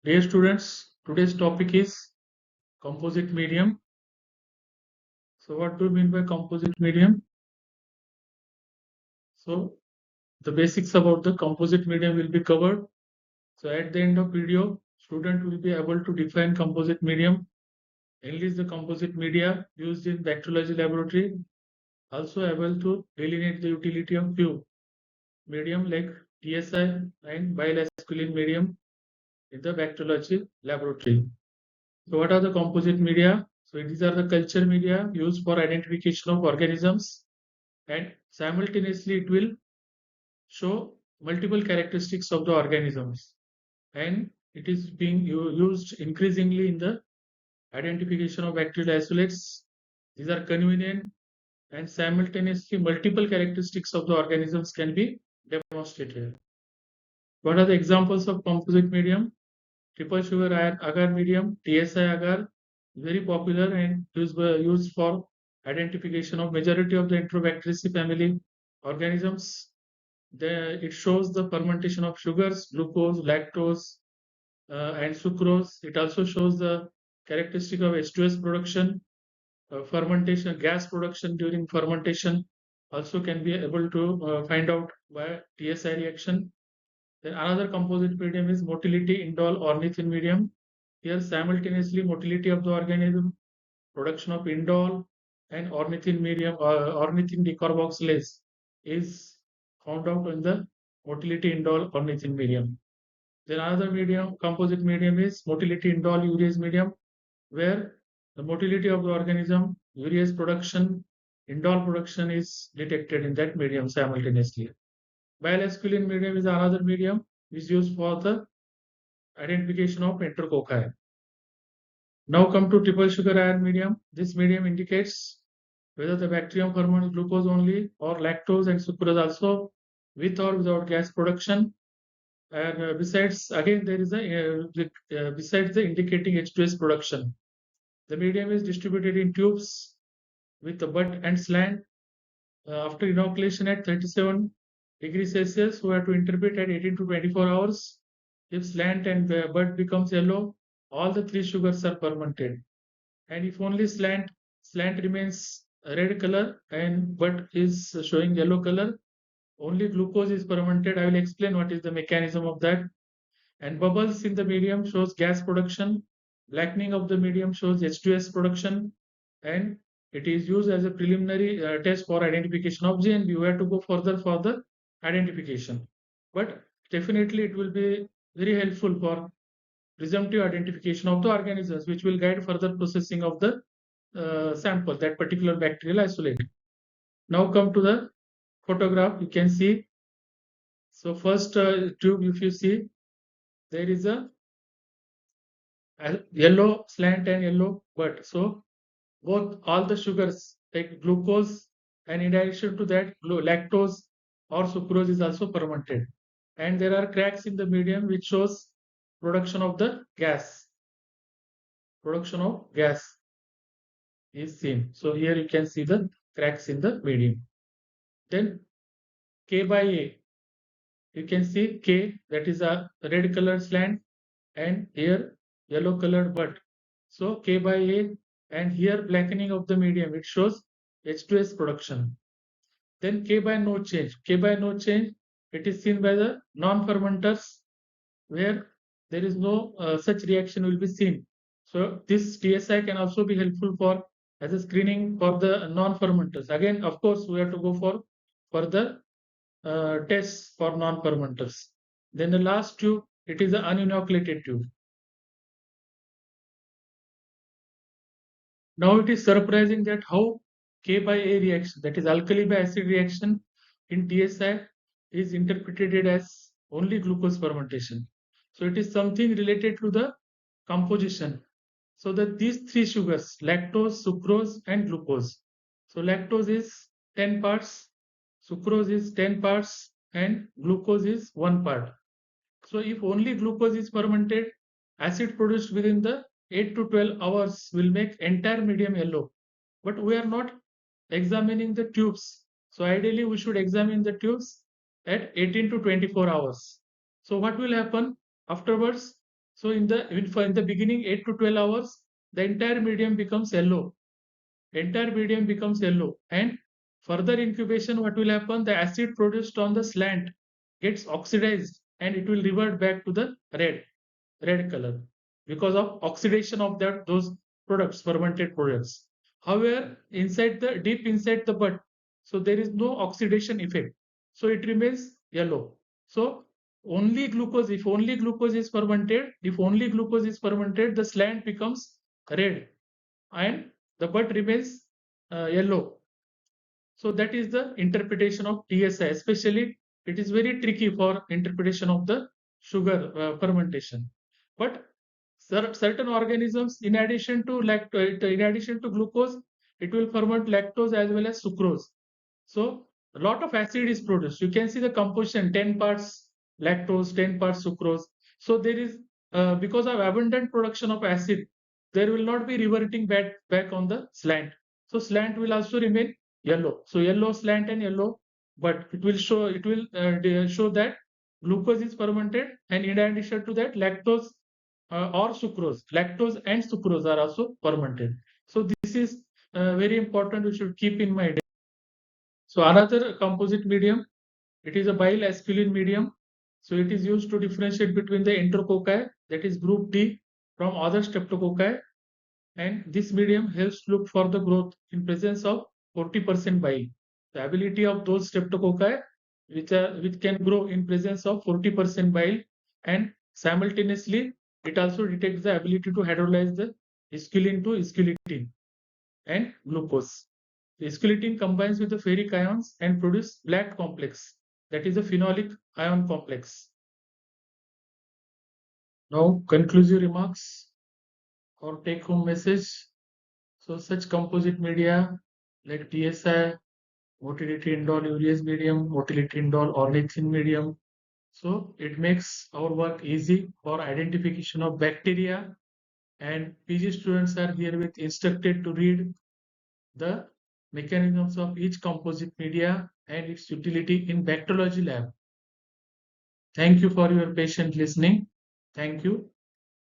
Dear students, today's topic is composite medium. So what do you mean by composite medium? So the basics about the composite medium will be covered. So at the end of video, student will be able to define composite medium, enlist the composite media used in bacteriology laboratory, also able to delineate the utility of few medium like TSI and bilasculine medium in the bacteriology laboratory. So what are the composite media? So these are the culture media used for identification of organisms, and simultaneously it will show multiple characteristics of the organisms, and it is being used increasingly in the identification of bacterial isolates. These are convenient, and simultaneously multiple characteristics of the organisms can be demonstrated. What are the examples of composite medium? Triple sugar agar medium, TSI agar, very popular and used for identification of majority of the Enterobacteriaceae family organisms. It shows the fermentation of sugars, glucose, lactose, and sucrose. It also shows the characteristic of H2S production, fermentation, gas production during fermentation. Also can be able to find out by TSI reaction. Then another composite medium is motility indole ornithine medium. Here simultaneously motility of the organism, production of indole and ornithine medium, ornithine decarboxylase is found out in the motility indole ornithine medium. Then another medium, composite medium is motility indole urease medium, where the motility of the organism, urease production, indole production is detected in that medium simultaneously. Bilasculine medium is another medium which is used for the identification of enterococci. Now come to triple sugar iron medium. This medium indicates whether the bacterium ferments glucose only or lactose and sucrose also, with or without gas production. And besides, again there is besides the indicating H2S production. The medium is distributed in tubes with the butt and slant. After inoculation at 37 degrees Celsius, we have to interpret at 18 to 24 hours. If slant and bud becomes yellow, all the three sugars are fermented. And if only slant remains red color and bud is showing yellow color, only glucose is fermented. I will explain what is the mechanism of that. And bubbles in the medium shows gas production. Blackening of the medium shows H2S production, and it is used as a preliminary test for identification of GNB. We have to go further for the identification, but definitely it will be very helpful for presumptive identification of the organisms, which will guide further processing of the sample, that particular bacterial isolate. Now come to the photograph. You can see. So first tube, if you see, there is a yellow slant and yellow bud. So both all the sugars like glucose, and in addition to that lactose or sucrose is also fermented, and there are cracks in the medium which shows production of the gas. Production of gas is seen. So here you can see the cracks in the medium. Then K by A, you can see K, that is a red colored slant, and here yellow colored bud. So K by A, and here blackening of the medium, it shows H2S production. Then K by no change. K by no change, it is seen by the non-fermenters, where there is no such reaction will be seen. So this TSI can also be helpful for as a screening for the non-fermenters. Again, of course, we have to go for further tests for non-fermenters. Then the last tube, it is an uninoculated tube. Now it is surprising that how K by A reaction, that is alkali by acid reaction in TSI, is interpreted as only glucose fermentation. So it is something related to the composition. So that these three sugars, lactose, sucrose, and glucose. So lactose is 10 parts, sucrose is 10 parts, and glucose is 1 part. So if only glucose is fermented, acid produced within the 8 to 12 hours will make entire medium yellow. But we are not examining the tubes. So ideally we should examine the tubes at 18 to 24 hours. So what will happen afterwards? So in the beginning 8 to 12 hours, the entire medium becomes yellow. Entire medium becomes yellow, and further incubation, what will happen? The acid produced on the slant gets oxidized and it will revert back to the red color because of oxidation of those products, fermented products. However, deep inside the bud, so there is no oxidation effect, so it remains yellow. So only glucose, if only glucose is fermented, the slant becomes red and the bud remains yellow. So that is the interpretation of TSI. Especially, it is very tricky for interpretation of the sugar fermentation. But certain organisms, in addition to glucose, it will ferment lactose as well as sucrose. So a lot of acid is produced. You can see the composition: 10 parts lactose, 10 parts sucrose. So there is, because of abundant production of acid, there will not be reverting back on the slant. So slant will also remain yellow. So yellow slant and yellow, but it will show that glucose is fermented, and in addition to that, lactose or sucrose, lactose and sucrose are also fermented. So this is very important. We should keep in mind. So another composite medium, it is a bile ascilin medium. So it is used to differentiate between the enterococci, that is group D, from other streptococci, and this medium helps look for the growth in presence of 40% bile. The ability of those streptococci which can grow in presence of 40% bile, and simultaneously it also detects the ability to hydrolyze the esculin to esculitine and glucose. The esculitine combines with the ferric ions and produce black complex, that is a phenolic ion complex. Now conclusive remarks or take home message. So such composite media like TSI, motility indole urease medium, motility indole ornithine medium. So it makes our work easy for identification of bacteria, and PG students are herewith instructed to read the mechanisms of each composite media and its utility in bacteriology lab. Thank you for your patient listening. Thank you.